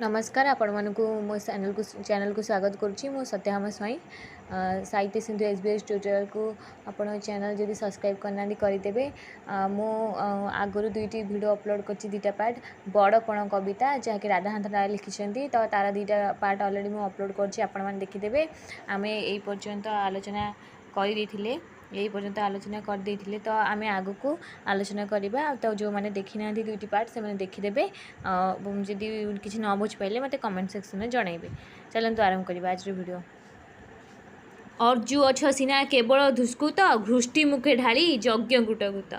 नमस्कार आपण मानकु मो चैनल को स्वागत करुच्ची मो सत्याम स्वाई साहित्य सिंधु SBS ट्यूटोरियल को आपण चैनल जदि सब्सक्राइब करना करदेवे। मो आगुरी दुईटी वीडियो अपलोड कर दुईटा पार्ट बड़पण कविता जहाँकि राधानाथ लिखिं तो तार दुईटा पार्ट अलरेडी मु अपलोड कर देखीदे। आम यही पर्यंत आलोचना कर यही पर्यंत आलोचना करदे तो आम आग को आलोचना करवा। तो जो मैंने देखी ना दुईटी पार्ट से देखीदे जदि किसी न बुझ पाइले मत कमेंट सेक्शन में जनइबे। चलते आरंभ करवा आज वीडियो। अर्जु अछ सीना केवल धुष्कुत घृष्टि मुखे ढाली यज्ञ गुटगुत।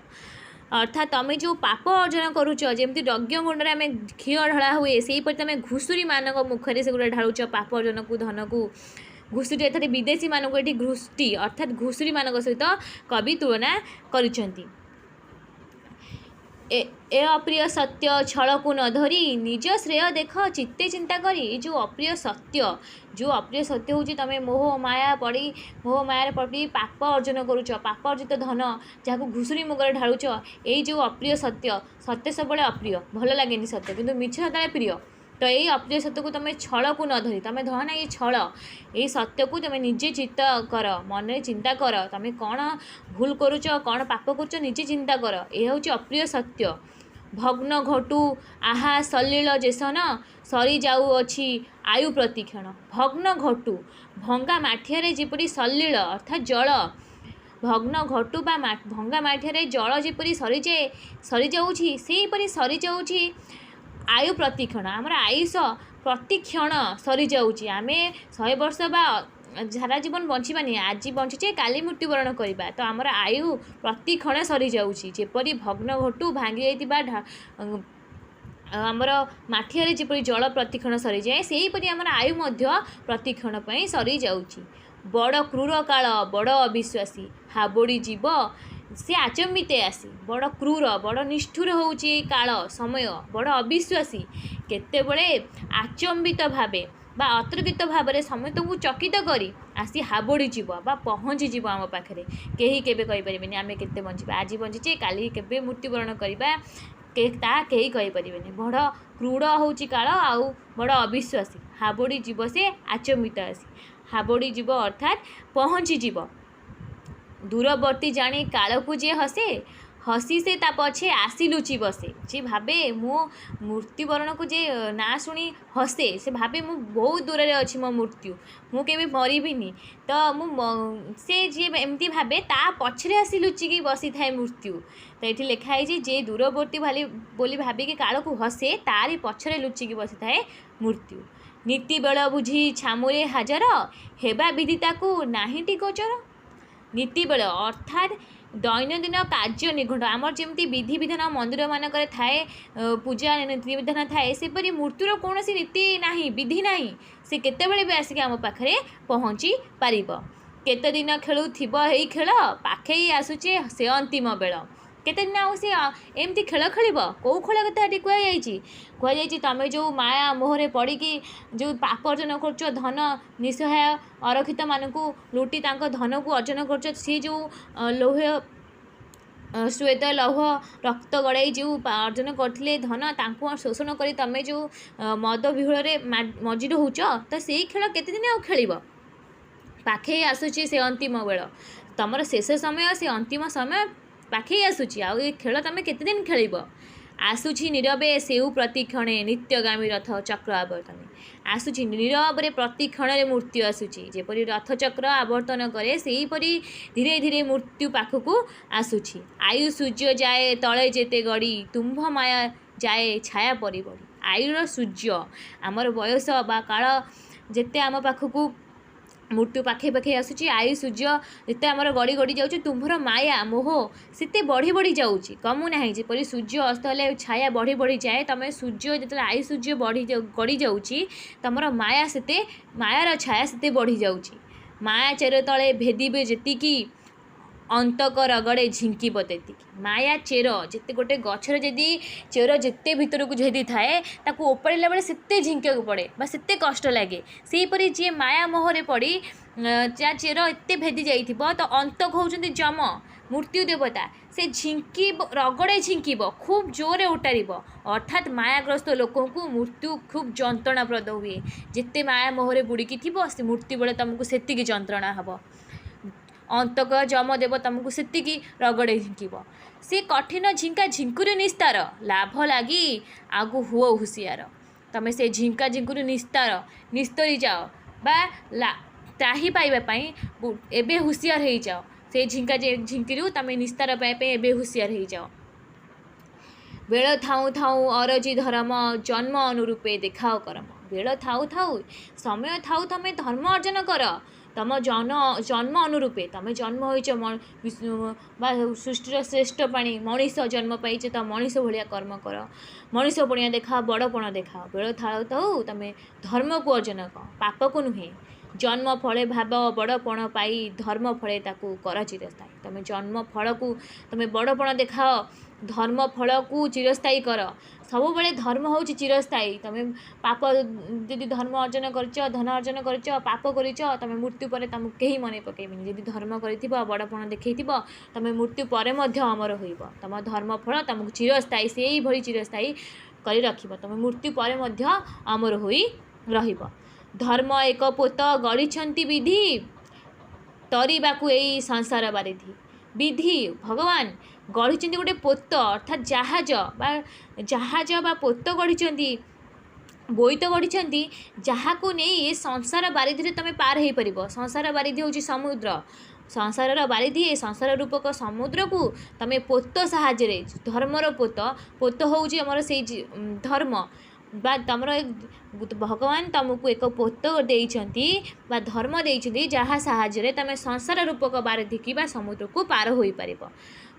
अर्थात तुम्हें जो पाप अर्जन करुच जमी यज्ञ गुंड आम घी ढला हुए से तुम घुषुरी मान मुखरे से गोटे ढालुच पाप अर्जन को धन को घुषुरी अर्थात विदेशी मानक ये घृष्टि अर्थात घुषुरी मान सहित कवि तुलना करिसेंती। ए अप्रिय सत्य छल को न धरी निज श्रेय देख चित्ते चिंता करी। जो अप्रिय सत्य हूँ तुम मोह माया पड़ी मोह माया पड़ी पाप अर्जन करुच पाप अर्जित धन जहाँ घुषुरी मुगर ढालुच यही जो अप्रिय सत्य सत्य सब अप्रिय भल लगे सत्य किंतु मिछ सदा प्रिय। तो यही अप्रिय सत्य को तुम छल को न धरी तुम धन ये छल यही सत्य को तुम निजे चित्त कर मन चिंता कर तुम कौन भूल करुच कौन पाप करुच निजे चिंता कर यह हूँ अप्रिय सत्य। भग्न घटू आहा सलील जेसन सरी जाऊँगी आयु प्रतिक्षण। भग्न घटू भंगा माठिया जेपरी सलील अर्थात जल भग्न घटू बा भंगा माठिया जल जेपरी सरी जाऊँगी सेहीपरी सरी जाऊँगी आयु प्रतिक्षण। आमर आयुष प्रतिक्षण सरी जाऊँगी आम 100 वर्ष बा सारा जीवन बंचानी आज बंचीचे काली मृत्युवरण करवा तो आमर आयु प्रतिक्षण सरी जाऊँगी जेपरी भग्न घटू भांगी जाइथिबा आमर माठिया जेपरी जल प्रतिक्षण सरी जाए सेहीपरी आमर आयु मध्य प्रतिक्षण पर सरी जाऊँगी। बड़ क्रूर काल बड़ अविश्वासी हाबोड़ी जीव से आचम्बिते आसी। बड़ क्रूर बड़ निष्ठुर होउची काल समय बड़ अविश्वासी केतेबेले आचम्बित भावे बा अतर्कित भाव में समस्त को चकित करी आसी हाबोड़ी जीव बा पहुँची जीव आम पाखे कहीं केबे कहि परिबेनी आमे केते बंचिबा आज बंचीचे काली केबे मृत्युवरण करवा कहीं कहि परिबेनी। बड़ क्रूर होउची काल आउ बड़ अविश्वासी हाबोड़ी जीव से आचम्बित आसी हाबोड़ी जीव अर्थात पहुँची जीव। दूरवर्ती जानी काल को जे हसे हसी से ता पछे आसी लुचि बसे जे भावे मो मृत्युवरण को जे ना शुणी हसे से भावे मु बहुत दूर रे अछि मो मृत्यु मु केबे मरिबिनी तो मु से जे एमती भावे ता पछरे आसी लुचि की बसी थाए मृत्यु। तो ये लिखाई जे दूरवर्ती भाली बोली भावे कि काल को हसे तारी पछरे लुचि की बसी थाए मृत्यु। नीति बेल बुझी छामुरे हाजर हेबा विदिता को नाहिटी गोचर। नीति बेल अर्थात दैनंदिन कार्य निघंट आमर जमी विधि विधान मंदिर मानक थाए पूजा नीति विधान थाए सेपरी मृत्युर कौन नीति ना विधि ना से केतबेले भी आसिक आम पाखे पहुँची पार। केते दिन खेलु थी खेल पाखे आसुचे से अंतिम बेल केते दिन आउ सी एमती खेल खेल कौ खेल कथा कहुई तुम जो माया मोहरे पड़ी जो पाप अर्जन कर धन निसहाय अरक्षित मानक लुटी धन को अर्जन कर सी जो लोह श्वेत लौह रक्त गड़ाई जो अर्जन करते धन तांको शोषण कर तुम जो मद विहुल मजिद होच तो से खेल केते दिन आउ खेल पाखे आसूची से अंतिम बेल तुम शेष समय से अंतिम समय पाखे आसूची आउ ये खेल तुम केते दिन खेल आसूची नीरवे सेउ प्रतिक्षणे नित्यगामी रथ चक्र आवर्तन आसूची नीरवे प्रतिक्षण मृत्यु आसूची जेपरी रथ चक्र आवर्तन करे सेहीपरी धीरे धीरे मृत्यु पाखक आसूची। आयु सूर्य जाए तले जेते गड़ी तुम्भ माया जाए छाया परी बड़ी। आयुर सूर्य आमर बयस बा काल जेते आम पाखक मृत्यु पाखे पाखे आसूची आयु सूर्य जिते आमर गड़ी गड़ी जाऊँ तुम्भर माया मोह सीते बढ़ी बढ़ी जाऊँगी कमु ना जपरी सूर्य अस्त हेल्ले छाया बढ़ी बढ़ी जाए तुम सूर्य जो आयु सूर्य बढ़ी गड़ी जाऊँगी तुमर माया सेते मायार छाया सेते बढ़ी जाऊँगी। माया चेर तले भेदिबे जेतिकी अंतक रगड़े झिंकिब तेतिकी माया चेर जिते गोटे गछर जदि चेर जिते भीतर को जदि थाए ताकू ओपाड़ा बेले सेते झिंकिया पड़े सेते कष्ट लगे सेहीपरि जी माया मोहरे पड़ी जा चेर एते भेदी जाइथिबो तो अंतक होउछन्ति जम मृत्यु देवता से झिंकी रगड़े झिंकिब खूब जोरे उतारिब अर्थात मायाग्रस्त लोक को मृत्यु खूब जंत्रणाप्रद हुए जिते माया मोहरे बुड़ीकी थी से मृत्यु बेले तुमको सेतिकी जंत्रणा हब अंतक जमदेव तुमको सेतिकी रगड़े झिंकिब से कठिन झिंका झिंकुरी निस्तार लाभ लगी आगु हुओ हुसियार तमें से झिंका झिंकुरी निस्तार निस्तरी जाओ बा त्राही पाइबापी एबे हुसियार हो जाओ से झिंका झिंकिरू तमें निस्तार पाइबा एबे हुसियार हो जाओ बेल थाऊ थाऊ अरजी धर्म जन्म अनुरूपे देखाओ कर्म बेल थाऊ थाऊ समय थाऊ तमें धर्म अर्जन कर तुम जन्म अनुरूपे तुम जन्म होइच सृष्टिर श्रेष्ठ प्राणी मनीष जन्म पाइच तो मनीष भाया कर्म कर मनीष पुणिया देखा बड़पण देखा बेल थाऊ थाऊ तुम धर्म को अर्जन कर पाप को नुहे जन्म फले भाव बड़पण पाई धर्म फले ताकू कर चिरस्थायी तुम जन्म फल को तुम बड़पण देखाओ धर्म फल को चिरस्थायी कर सब बेले धर्म हो चिरस्थायी तुम पाप जदि धर्म अर्जन कर धन अर्जन कर पाप कर तुम मृत्यु पर तुम कहीं मन पकईबी जदि धर्म कर बड़पण देखई तुम मृत्यु पर अमर हो तुम धर्म फल तुमको चिरस्थायी से ही चिरस्थायी कर रख तुम मृत्यु पर अमर हो रहिब धर्म एक पोत गढ़ी विधि तरीबाकू यही संसार बारिधि विधि भगवान गढ़ी गोटे पोत अर्थात जहाज बा पोत गढ़ी बोईत गढ़ी जहाँ को नहीं ये संसार बारिधि तुम पार हो पार संसार बारिधि हूँ समुद्र संसार बारिधि ए संसार रूपक समुद्र को तुम पोत साहाय्य धर्मर पोत पोत हूँ आमर से धर्म बा तुम भगवान तुमको एक पोत देइछंती बा धर्म देइछंती जहाँ साहाय्य तुम संसार रूपक बारिधि बा समुद्र को पार हो पार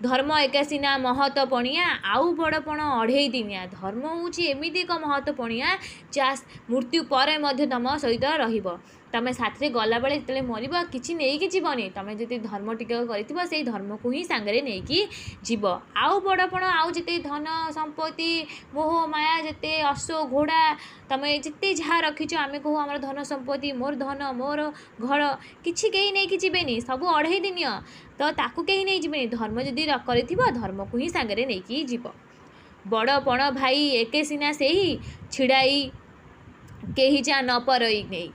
धर्म एकासीना महत पणिया आउ बड़पण अढ़ई दिनिया धर्म हूँ एमती एक महत पणिया जा मृत्यु पर तुम सहित रहिब तुम साथी गला बेले जो मर कि नहीं जीवनी तुम जी धर्म टिक कर धर्म को ही सांगे नहीं जीव आउ बड़पण आउ जिते धन संपत्ति मोह माया जिते अश्व घोड़ा तुम जिते जहाँ रखीच आम कहू आम धन संपत्ति मोर धन मोर घर किसी कहीं नहीं जीवेनि सब अढ़ई दिन तो ताकू कहीं नहीं जीवेनि धर्म जदि कर धर्म को ही सांगे नहीं जीव बड़पण भाई एके सिना से ही छिड़ाई कहीं जा न परई नहीं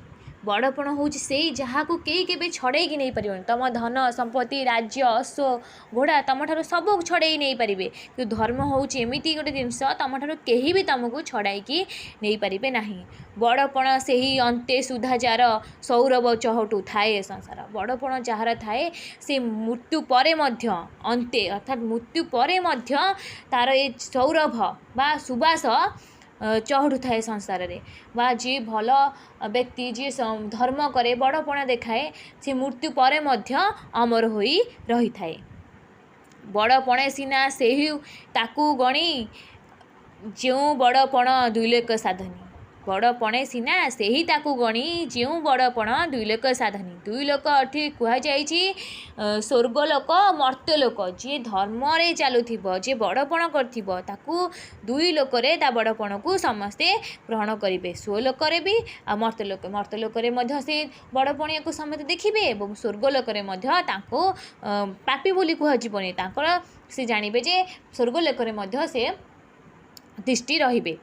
बड़पण हूँ से जहाँ को कई के छड़े नहीं पार तुम धन संपत्ति राज्य अश्व घोड़ा तुम ठार सब छड़े नहीं पारे कि धर्म हूँ एमती गोटे जिनस तुम ठार कहीं भी तुमको छड़ाई नहीं पारे ना बड़पण से ही अंते सुधा जार सौरभ चहटू थाए संसार बड़पण जार थाए से मृत्यु पर अंते अर्थात मृत्यु पर तार ये सौरभ बा सुबास चढ़ू थाए संसार रे बा जी भल व्यक्ति जी धर्म करे बड़पण देखाए से मृत्यु पर अमर हो रही थाए बड़पणे सिना से ताकू गणी जो बड़पण दुईलोक साधनी बड़पणे सिना से ही ताकू गणी जो बड़पण दुईलोक साधनी दुईलोक अर्थी कहुई स्वर्गलोक मर्त्यलोक जी धर्म रे चलुथिबो जे बड़पण करथिबो ताकू दुई लोकरे ता बड़पण को समस्ते ग्रहण करेंगे स्वलोक भी आ मर्त्यलोक मध्य से बड़पणिया को समस्ते देखिए और स्वर्गलोक पापी बोली कहजनी से जानवे जे स्वर्गलोक से दृष्टि रहिबे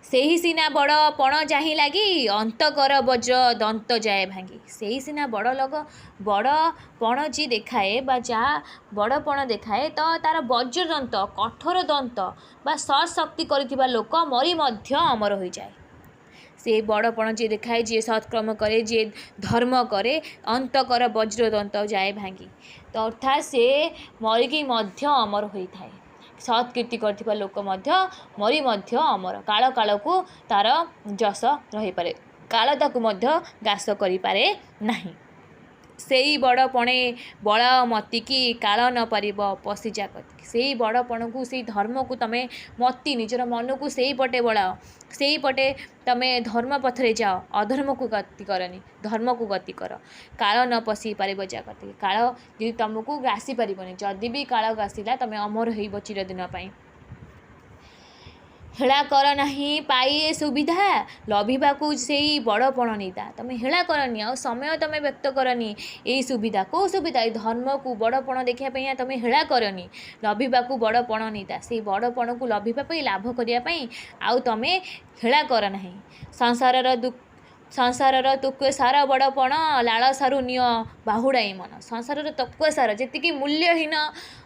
से ही सिना बड़पण जाही लगी अंतकर वज्र दंत जाए भांगी से ही सिना बड़पण जी देखाए बा जहाँ बड़पण देखाए तो तार वज्र दंत कठोर दंत बा सत्शक्ति करिथिबा लोक मरी मध्य अमर हो जाए से बड़पण जी देखाए जी सत्कर्म करे जी धर्म करे अंतकर वज्र दंत जाए भांगी तो अर्थात से मरिकी मध्य अमर होता है सत्कीर्ति करथिबा लोक मरी अमर काल काल को तार जस रही पारे काल ताकू ग्रास करि पारे नाही। सेई बड़पणे बल मतिकी काल न पारिब पशिजा कति से बड़पणକୁ से धर्म को तमे मति निजर मन को से पटे बड़ाओ से पटे तमे धर्म पथरे जाओ अधर्म को गति करनी धर्म को गति कर काल न पशि पारिब जा कति काल यदि तुमको ग्रासी पारिबनी जदि भी काल ग्रासीला तमे अमर होइब चिरदिन पाई हेला कर नहीं पाइए सुविधा लभिबाकू से बड़पण नेता तुम्हें हेला करनी आ समय तुम्हें व्यक्त करनी यही सुविधा कौ सुविधा धर्म को बड़पण देखापी तुम्हें हेला करनी लभिबाकू बड़पण नेता से बड़पण को लभिबा लाभ करने आउ तुम्हें हेला कर नहीं संसार तुक्वे सार बड़पण लाल सारू निय बाहुड़ाई मन संसार तक्वे सार जी मूल्यहीन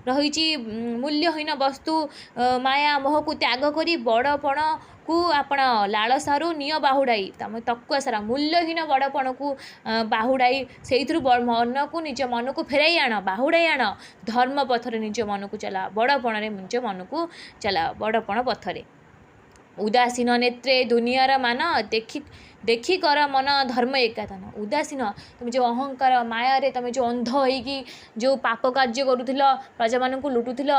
रही मूल्यहीन वस्तु माया मोह को त्याग करी बड़पण को आपण लाल सारू निय बाहुड़ाई तुम तक्वे सारा मूल्यहीन बड़पण को बाहुड़ाई से मन को निज मन को फेराई आण बाहुड़ाई आण धर्म पथरे निज मन को चला बड़पण निज मन को चला बड़पण पथरे उदासीन नेत्रे दुनियार मान देखी कर मन धर्म एकाथन उदासीन तुम जो अहंकार माया रे तुम जो अंध होगी जो पाप कार्य करुथिल प्रजा मान लुटुथिल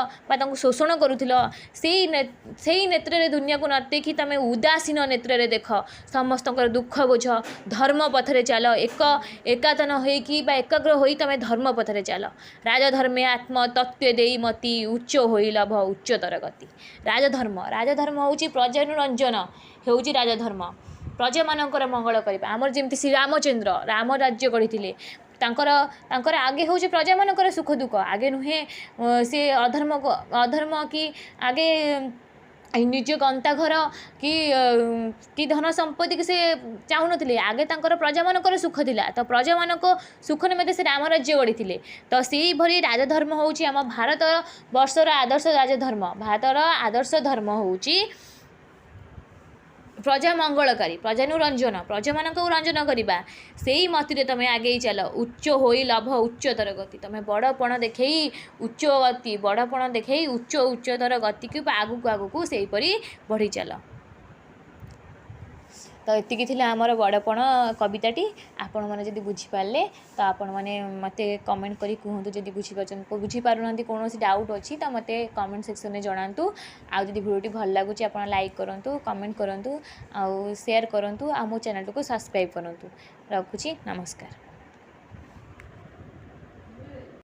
शोषण करुथिल से नेत्र रे दुनिया को न देखी तुम उदासीन नेत्र रे देख समस्त दुख बोझ धर्म पथरे चल एकातन होगी एकाग्र हो तुम धर्म पथरे चल राजधर्मे आत्म तत्व दे मति उच्च हो लभ उच्चतर गति राजधर्म हूँ प्रजानुरंजन हूँ राजधर्म प्रजा मानकर मंगल करवा आमर जमी श्री रामचंद्र राम राज्य गढ़ी आगे हूँ प्रजा मानकर सुख दुख आगे नुहे से अधर्म कि आगे निज गंता घर कि धन संपत्ति की से चाहून आगे प्रजा मानकर सुख थिला तो प्रजा मानक सुख निमित्त से राम राज्य गढ़ी तो से भली राजधर्म हूँ आम भारत वर्षर आदर्श राजधर्म भारतर आदर्श धर्म हूँ प्रजा मंगलकारी प्रजानुरंजन प्रजा मान रंजन करवा से ही मती तुम आगे चल उच्च हो लभ उच्चतर गति तुम बड़पण देखे उच्च गति बड़पण देखे उच्चतर गति को आगू से बढ़ी चल तो ये आमर बड़पण कविताटी आपण मैंने जब बुझीपारे तो आपण मैंने मत कमेंट करी कहतु जब बुझीपार कौन डाउट अच्छी तो मत कमेंट सेक्शन में जनातु आउ जब भिडियोटी भल लगुच आप लाइक करूँ कमेंट करूँ आउ शेयर करूँ आ मो चैनल को सब्सक्राइब करूँ रखुची नमस्कार।